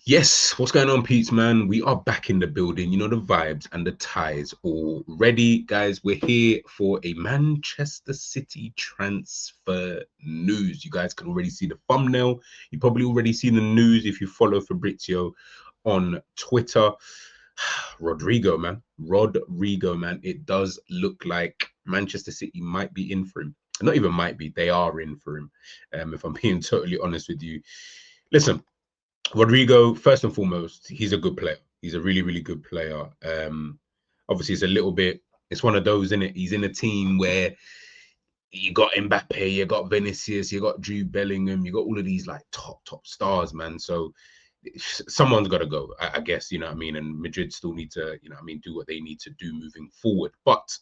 Yes, what's going on, Pete's man? We are back in the building. You know the vibes and the ties already, guys. We're here for a Manchester City transfer news. You guys can already see the thumbnail. You probably already seen the news if you follow Fabrizio on Twitter. Rodrygo, man. It does look like Manchester City might be in for him. Not even might be, they are in for him. If I'm being totally honest with you. Listen, Rodrygo, first and foremost, he's a good player. He's a really, really good player. Obviously, it's one of those, isn't it? He's in a team where you got Mbappe, you got Vinicius, you got Jude Bellingham, you got all of these like top stars, man. So someone's got to go, I guess, you know what I mean? And Madrid still need to, you know what I mean, do what they need to do moving forward. But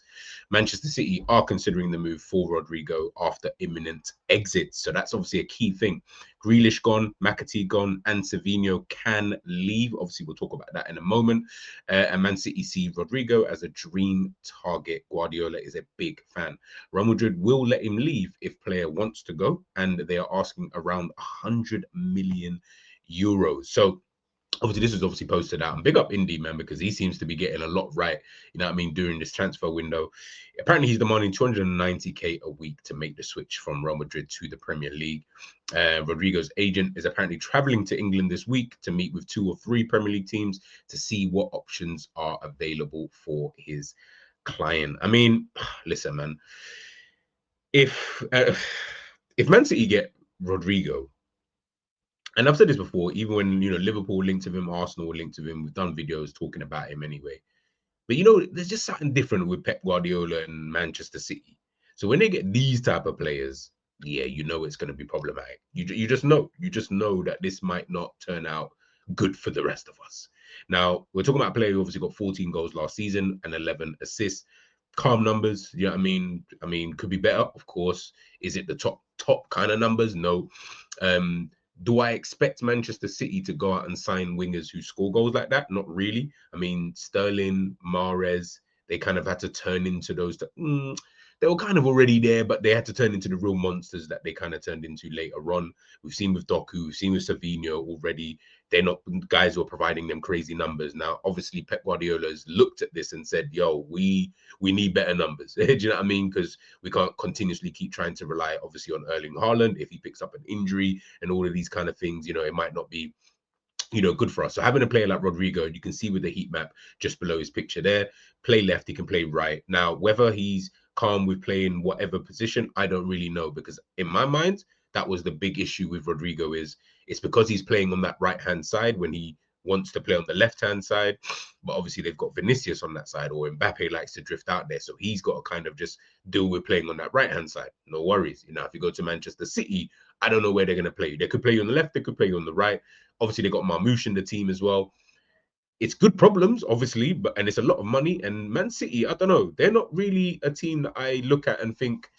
Manchester City are considering the move for Rodrygo after imminent exit. So that's obviously a key thing. Grealish gone, McAtee gone, and Savinho can leave. Obviously, we'll talk about that in a moment. And Man City see Rodrygo as a dream target. Guardiola is a big fan. Real Madrid will let him leave if player wants to go, and they are asking around 100 million euros. So obviously this was obviously posted out, and big up Indy, man, because he seems to be getting a lot right, you know what I mean, during this transfer window. Apparently he's demanding 290k a week to make the switch from Real Madrid to the Premier League. Rodrygo's agent is apparently traveling to England this week to meet with 2 or 3 Premier League teams to see what options are available for his client. I mean, listen, man, if if Man City get Rodrygo, and I've said this before, even when Liverpool linked with him, Arsenal linked with him, we've done videos talking about him anyway. But there's just something different with Pep Guardiola and Manchester City. So when they get these type of players, yeah, it's going to be problematic. You just know that this might not turn out good for the rest of us. Now we're talking about a player who obviously got 14 goals last season and 11 assists. Calm numbers, you know what I mean? Could be better, of course. Is it the top kind of numbers? No. Do I expect Manchester City to go out and sign wingers who score goals like that? Not really. I mean, Sterling, Mahrez, they kind of had to turn into those. They were kind of already there, but they had to turn into the real monsters that they kind of turned into later on. We've seen with Doku, we've seen with Savinho already. They're not guys who are providing them crazy numbers. Now, obviously, Pep Guardiola has looked at this and said, yo, we need better numbers. Do you know what I mean? Because we can't continuously keep trying to rely, obviously, on Erling Haaland. If he picks up an injury and all of these kind of things, it might not be good for us. So having a player like Rodrygo, you can see with the heat map just below his picture there, play left, he can play right. Now, whether he's calm with playing whatever position, I don't really know, because in my mind, that was the big issue with Rodrygo. Is it's because he's playing on that right-hand side when he wants to play on the left-hand side. But obviously they've got Vinicius on that side, or Mbappe likes to drift out there. So he's got to kind of just deal with playing on that right-hand side. No worries. If you go to Manchester City, I don't know where they're going to play you. They could play you on the left, they could play you on the right. Obviously, they got Marmoush in the team as well. It's good problems, obviously, and it's a lot of money. And Man City, I don't know, they're not really a team that I look at and think,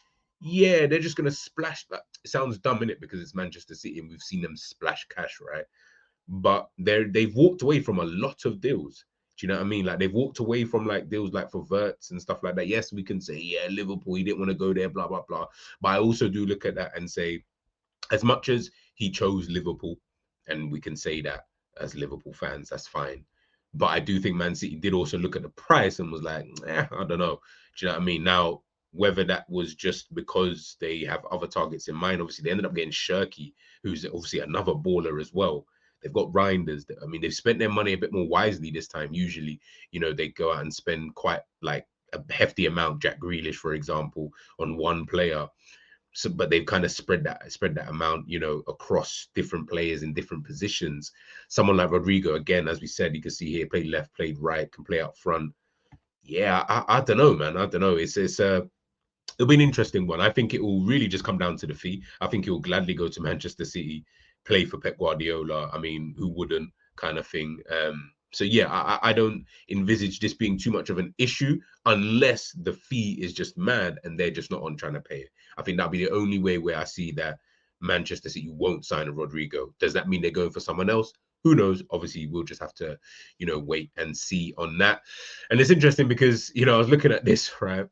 yeah, they're just going to splash that. It sounds dumb, innit? Because it's Manchester City and we've seen them splash cash, right? But they've walked away from a lot of deals. Do you know what I mean? Like, they've walked away from like deals like for Verts and stuff like that. Yes, we can say, yeah, Liverpool, he didn't want to go there, blah, blah, blah. But I also do look at that and say, as much as he chose Liverpool, and we can say that as Liverpool fans, that's fine. But I do think Man City did also look at the price and was like, I don't know. Do you know what I mean? Now, whether that was just because they have other targets in mind, obviously they ended up getting Shirky, who's obviously another baller as well. They've got Reinders. I mean, they've spent their money a bit more wisely this time. Usually, they go out and spend quite like a hefty amount. Jack Grealish, for example, on one player. So, but they've kind of spread that amount, across different players in different positions. Someone like Rodrygo, again, as we said, you can see here, played left, played right, can play up front. Yeah, I don't know, man. I don't know. It'll be an interesting one. I think it will really just come down to the fee. I think he'll gladly go to Manchester City, play for Pep Guardiola. I mean, who wouldn't, kind of thing. So yeah, I don't envisage this being too much of an issue unless the fee is just mad and they're just not on trying to pay it. I think that'll be the only way where I see that Manchester City won't sign a Rodrygo. Does that mean they're going for someone else? Who knows? Obviously, we'll just have to, wait and see on that. And it's interesting because, I was looking at this, right?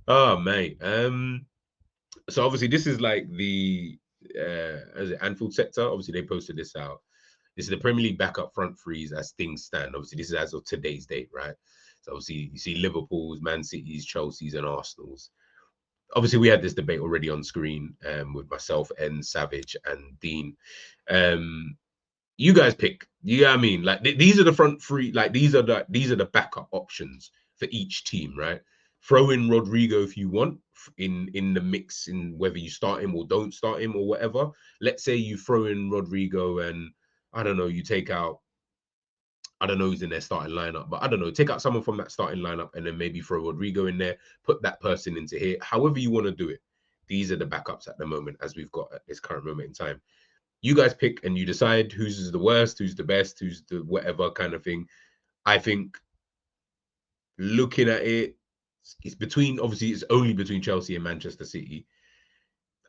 Oh, mate. So obviously this is like the as it Anfield sector. Obviously, they posted this out. This is the Premier League backup front threes as things stand. Obviously, this is as of today's date, right? So obviously, you see Liverpool's, Man City's, Chelsea's, and Arsenal's. Obviously, we had this debate already on screen with myself and Savage and Dean. You guys pick. You know what I mean? Like these are the front three. Like these are the backup options for each team, right? Throw in Rodrygo if you want in the mix, in whether you start him or don't start him or whatever. Let's say you throw in Rodrygo and I don't know, you take out, I don't know who's in their starting lineup, but I don't know, take out someone from that starting lineup and then maybe throw Rodrygo in there, put that person into here, however you want to do it. These are the backups at the moment as we've got at this current moment in time. You guys pick and you decide who's the worst, who's the best, who's the whatever kind of thing. I think looking at it, it's between, obviously, it's only between Chelsea and Manchester City.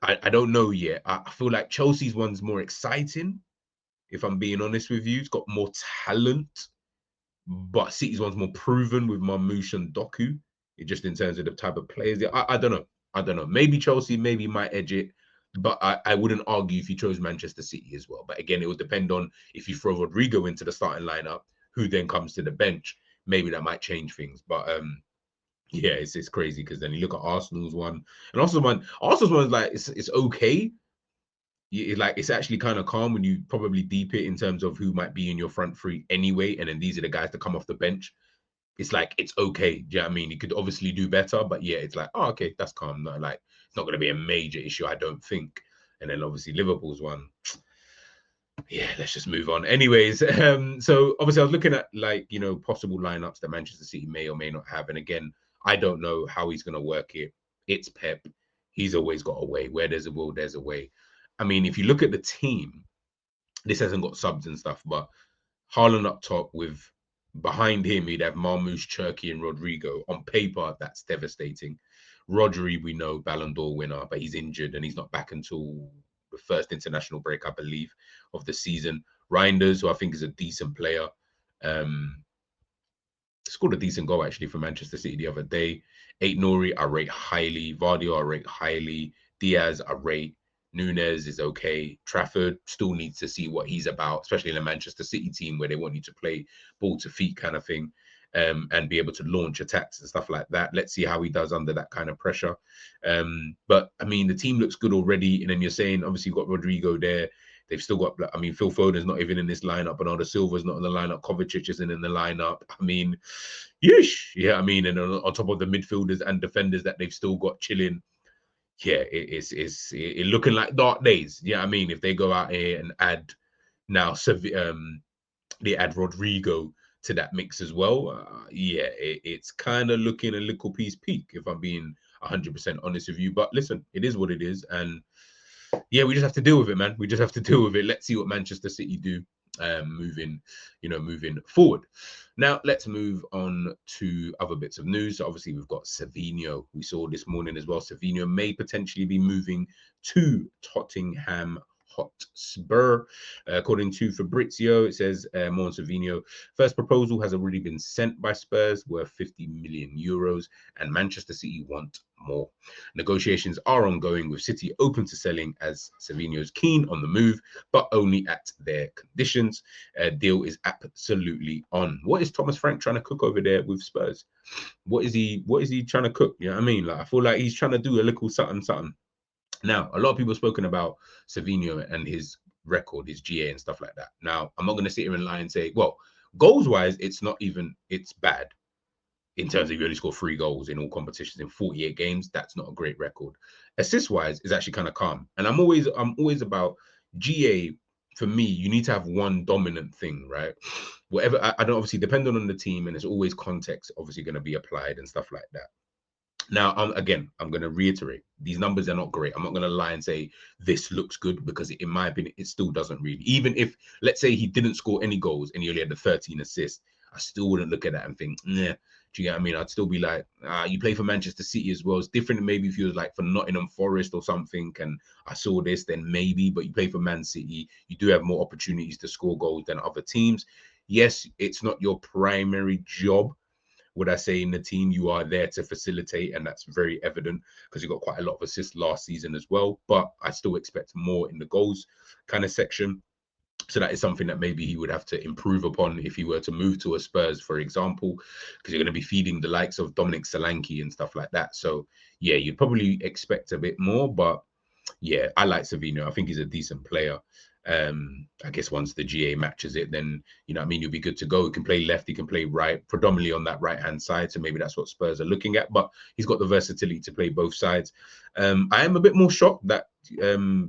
I don't know yet. I feel like Chelsea's one's more exciting, if I'm being honest with you. It's got more talent, but City's one's more proven with Marmoush and Doku, just in terms of the type of players. I don't know. I don't know. Maybe Chelsea maybe might edge it, but I wouldn't argue if you chose Manchester City as well. But again, it would depend on if you throw Rodrygo into the starting lineup, who then comes to the bench. Maybe that might change things. But yeah, it's crazy because then you look at Arsenal's one, and Arsenal's one is like it's okay. It's actually kind of calm when you probably deep it in terms of who might be in your front three anyway, and then these are the guys that come off the bench. It's like it's okay. Do you know what I mean? You could obviously do better, but yeah, it's like, oh, okay, that's calm. No, like it's not going to be a major issue, I don't think. And then obviously Liverpool's one. Yeah, let's just move on. Anyways, so obviously I was looking at possible lineups that Manchester City may or may not have, and again, I don't know how he's going to work it. It's Pep. He's always got a way. Where there's a will, there's a way. I mean, if you look at the team, this hasn't got subs and stuff, but Haaland up top with behind him, he'd have Marmoush, Cherki, and Rodrygo. On paper, that's devastating. Rodri, we know, Ballon d'Or winner, but he's injured and he's not back until the first international break, I believe, of the season. Reinders, who I think is a decent player, scored a decent goal actually for Manchester City the other day. Aït-Nouri, I rate highly. Vardy, I rate highly. Diaz, I rate. Nunes is okay. Trafford still needs to see what he's about, especially in a Manchester City team where they want you to play ball to feet kind of thing, and be able to launch attacks and stuff like that. Let's see how he does under that kind of pressure. But I mean, the team looks good already. And then you're saying, obviously, you've got Rodrygo there. They've still got, I mean, Phil Foden's not even in this lineup. Bernardo Silva's not in the lineup. Kovacic isn't in the lineup. I mean, yeesh. Yeah, I mean, and on top of the midfielders and defenders that they've still got chilling, yeah, it's looking like dark days. Yeah, I mean, if they go out here and add now, they add Rodrygo to that mix as well. Yeah, it's kind of looking a little piece peak, if I'm being 100% honest with you. But listen, it is what it is, and yeah, we just have to deal with it, man. We just have to deal with it. Let's see what Manchester City do moving forward. Now, let's move on to other bits of news. So obviously, we've got Savinho. We saw this morning as well. Savinho may potentially be moving to Tottenham Hotspur. According to Fabrizio, it says more on Savinho. First proposal has already been sent by Spurs, worth 50 million euros, and Manchester City want more. Negotiations are ongoing, with City open to selling, as Savinho is keen on the move, but only at their conditions. Deal is absolutely on. What is Thomas Frank trying to cook over there with Spurs? What is he trying to cook? You know what I mean? Like, I feel like he's trying to do a little something. Now, a lot of people have spoken about Savinho and his record, his GA and stuff like that. Now, I'm not going to sit here and lie and say, well, goals-wise, it's bad. In terms of you only score 3 goals in all competitions in 48 games, that's not a great record. Assist-wise is actually kind of calm. And I'm always about GA. For me, you need to have one dominant thing, right? Whatever, I don't, obviously, depending on the team, and there's always context obviously going to be applied and stuff like that. Now, I'm going to reiterate, these numbers are not great. I'm not going to lie and say this looks good, because in my opinion, it still doesn't really. Even if, let's say, he didn't score any goals and he only had the 13 assists, I still wouldn't look at that and think, nah. Do you get what I mean? I'd still be like, you play for Manchester City as well. It's different maybe if you was like for Nottingham Forest or something, and I saw this, then maybe, but you play for Man City, you do have more opportunities to score goals than other teams. Yes, it's not your primary job, would I say, in the team. You are there to facilitate, and that's very evident because you got quite a lot of assists last season as well. But I still expect more in the goals kind of section. So that is something that maybe he would have to improve upon if he were to move to a Spurs, for example, because you're going to be feeding the likes of Dominic Solanke and stuff like that. So yeah, you'd probably expect a bit more, but yeah, I like Savinho. I think he's a decent player. I guess once the GA matches it, then you know what I mean, you'll be good to go. He can play left, he can play right, predominantly on that right hand side. So maybe that's what Spurs are looking at. But he's got the versatility to play both sides. I am a bit more shocked that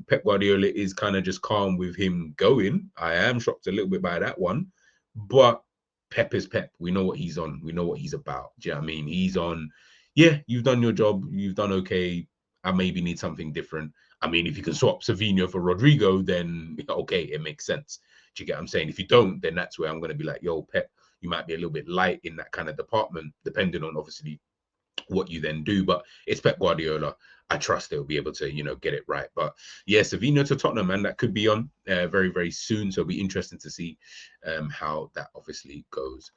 Pep Guardiola is kind of just calm with him going. I am shocked a little bit by that one, but Pep is Pep. We know what he's on. We know what he's about. Do you know what I mean? He's on. Yeah, you've done your job. You've done okay. I maybe need something different. I mean, if you can swap Savinho for Rodrygo, then okay, it makes sense. Do you get what I'm saying? If you don't, then that's where I'm going to be like, yo, Pep, you might be a little bit light in that kind of department, depending on obviously what you then do. But it's Pep Guardiola. I trust they'll be able to, you know, get it right. But yeah, Savinho to Tottenham, man, that could be on very, very soon. So it'll be interesting to see how that obviously goes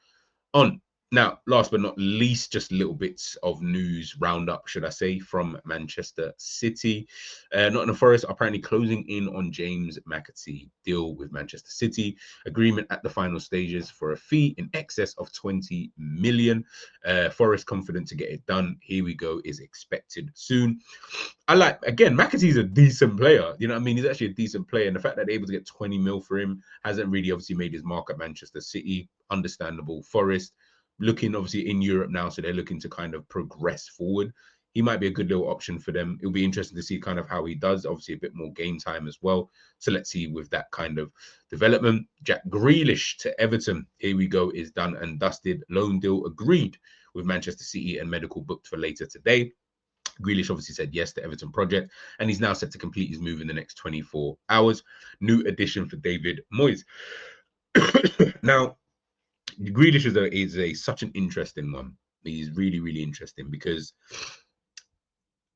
on. Now, last but not least, just little bits of news roundup, should I say, from Manchester City. Nottingham Forest are apparently closing in on James McAtee deal with Manchester City. Agreement at the final stages for a fee in excess of 20 million. Forest confident to get it done. Here we go, is expected soon. I like, again, McAtee's a decent player. You know what I mean? He's actually a decent player. And the fact that they're able to get 20 mil for him hasn't really obviously made his mark at Manchester City. Understandable. Forest looking obviously in Europe now, so they're looking to kind of progress forward. He might be a good little option for them. It'll be interesting to see kind of how he does. Obviously, a bit more game time as well. So let's see with that kind of development. Jack Grealish to Everton. Here we go, is done and dusted. Loan deal agreed with Manchester City and medical booked for later today. Grealish obviously said yes to Everton project, and he's now set to complete his move in the next 24 hours. New addition for David Moyes. Now, Grealish is such an interesting one. He's really, really interesting because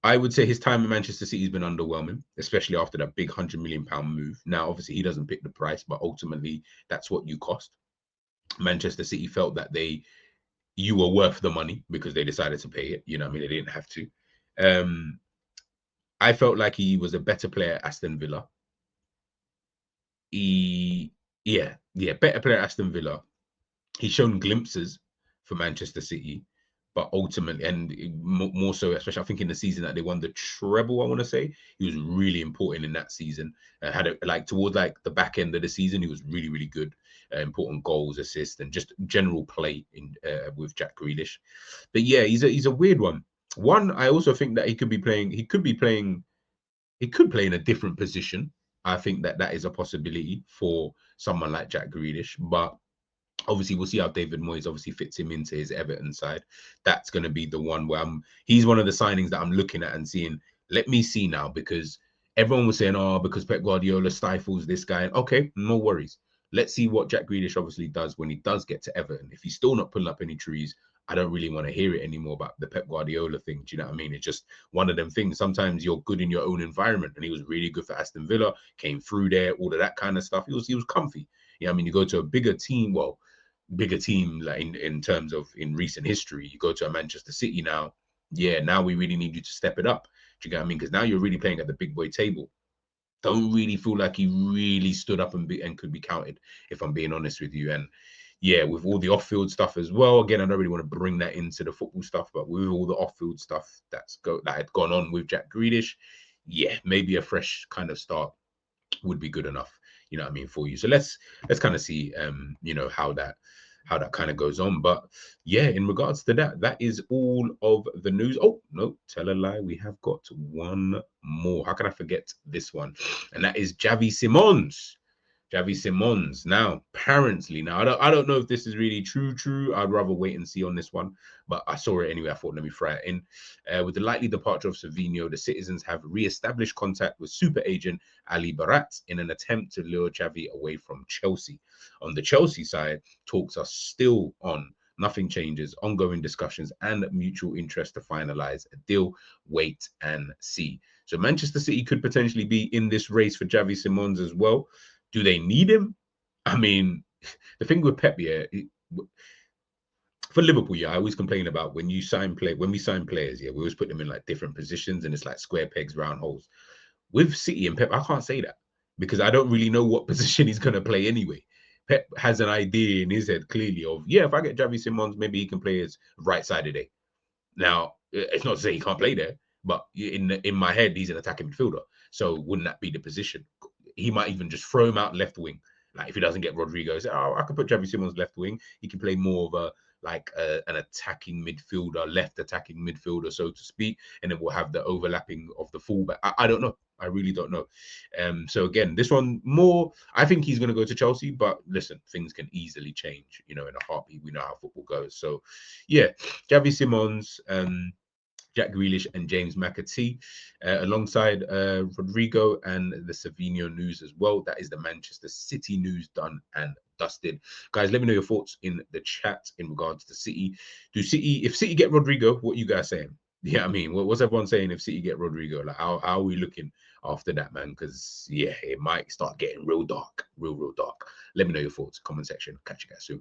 I would say his time in Manchester City has been underwhelming, especially after that big £100 million move. Now, obviously, he doesn't pick the price, but ultimately, that's what you cost. Manchester City felt that you were worth the money because they decided to pay it. You know what I mean? They didn't have to. I felt like he was a better player at Aston Villa. Better player at Aston Villa. He's shown glimpses for Manchester City, but ultimately, and more so, especially I think in the season that they won the treble, I want to say, he was really important in that season. Towards like the back end of the season, he was really, really good. Important goals, assists, and just general play in with Jack Grealish. But yeah, he's a weird one. I also think that he could play in a different position. I think that is a possibility for someone like Jack Grealish, but obviously we'll see how David Moyes obviously fits him into his Everton side. That's going to be the one where he's one of the signings that I'm looking at and seeing, let me see now, because everyone was saying, oh, because Pep Guardiola stifles this guy. Okay, no worries. Let's see what Jack Grealish obviously does when he does get to Everton. If he's still not pulling up any trees, I don't really want to hear it anymore about the Pep Guardiola thing. Do you know what I mean? It's just one of them things. Sometimes you're good in your own environment, and he was really good for Aston Villa, came through there, all of that kind of stuff. He was comfy. You know what I mean? You go to a bigger team, like in terms of in recent history, you go to a Manchester City now. Yeah, now we really need you to step it up. Do you get what I mean? Because now you're really playing at the big boy table. Don't really feel like he really stood up and could be counted, if I'm being honest with you. And yeah, with all the off-field stuff as well. Again, I don't really want to bring that into the football stuff, but with all the off-field stuff that had gone on with Jack Grealish, yeah, maybe a fresh kind of start would be good enough. You know what I mean, for you. So let's kind of see, how that kind of goes on. But yeah, in regards to that is all of the news. Oh no, tell a lie, we have got one more. How can I forget this one? And that is Xavi Simons. Now, apparently, I don't know if this is really true. I'd rather wait and see on this one, but I saw it anyway. I thought, let me fry it in. With the likely departure of Savinho, the citizens have re-established contact with super agent Ali Barat in an attempt to lure Xavi away from Chelsea. On the Chelsea side, talks are still on. Nothing changes. Ongoing discussions and mutual interest to finalize a deal. Wait and see. So Manchester City could potentially be in this race for Xavi Simons as well. Do they need him? I mean, the thing with Pep, yeah, for Liverpool, yeah, I always complain about when we sign players, yeah, we always put them in like different positions and it's like square pegs, round holes. With City and Pep, I can't say that because I don't really know what position he's going to play anyway. Pep has an idea in his head clearly of, yeah, if I get Javi Simons, maybe he can play his right side today. Now, it's not to say he can't play there, but in my head, he's an attacking midfielder. So wouldn't that be the position? He might even just throw him out left wing. Like if he doesn't get Rodrygo, say, oh, I could put Javi Simons left wing. He can play more of an attacking midfielder, left attacking midfielder, so to speak, and then we'll have the overlapping of the fullback. I don't know. I really don't know. So again, this one more. I think he's going to go to Chelsea, but listen, things can easily change. In a heartbeat. We know how football goes. So, yeah, Javi Simons, Jack Grealish, and James McAtee, alongside Rodrygo and the Savinho news as well. That is the Manchester City news done and dusted. Guys, let me know your thoughts in the chat in regards to City. If City get Rodrygo, what you guys saying? Yeah, I mean, what's everyone saying if City get Rodrygo? Like, how are we looking after that, man? Because, yeah, it might start getting real dark, real dark. Let me know your thoughts, comment section. Catch you guys soon.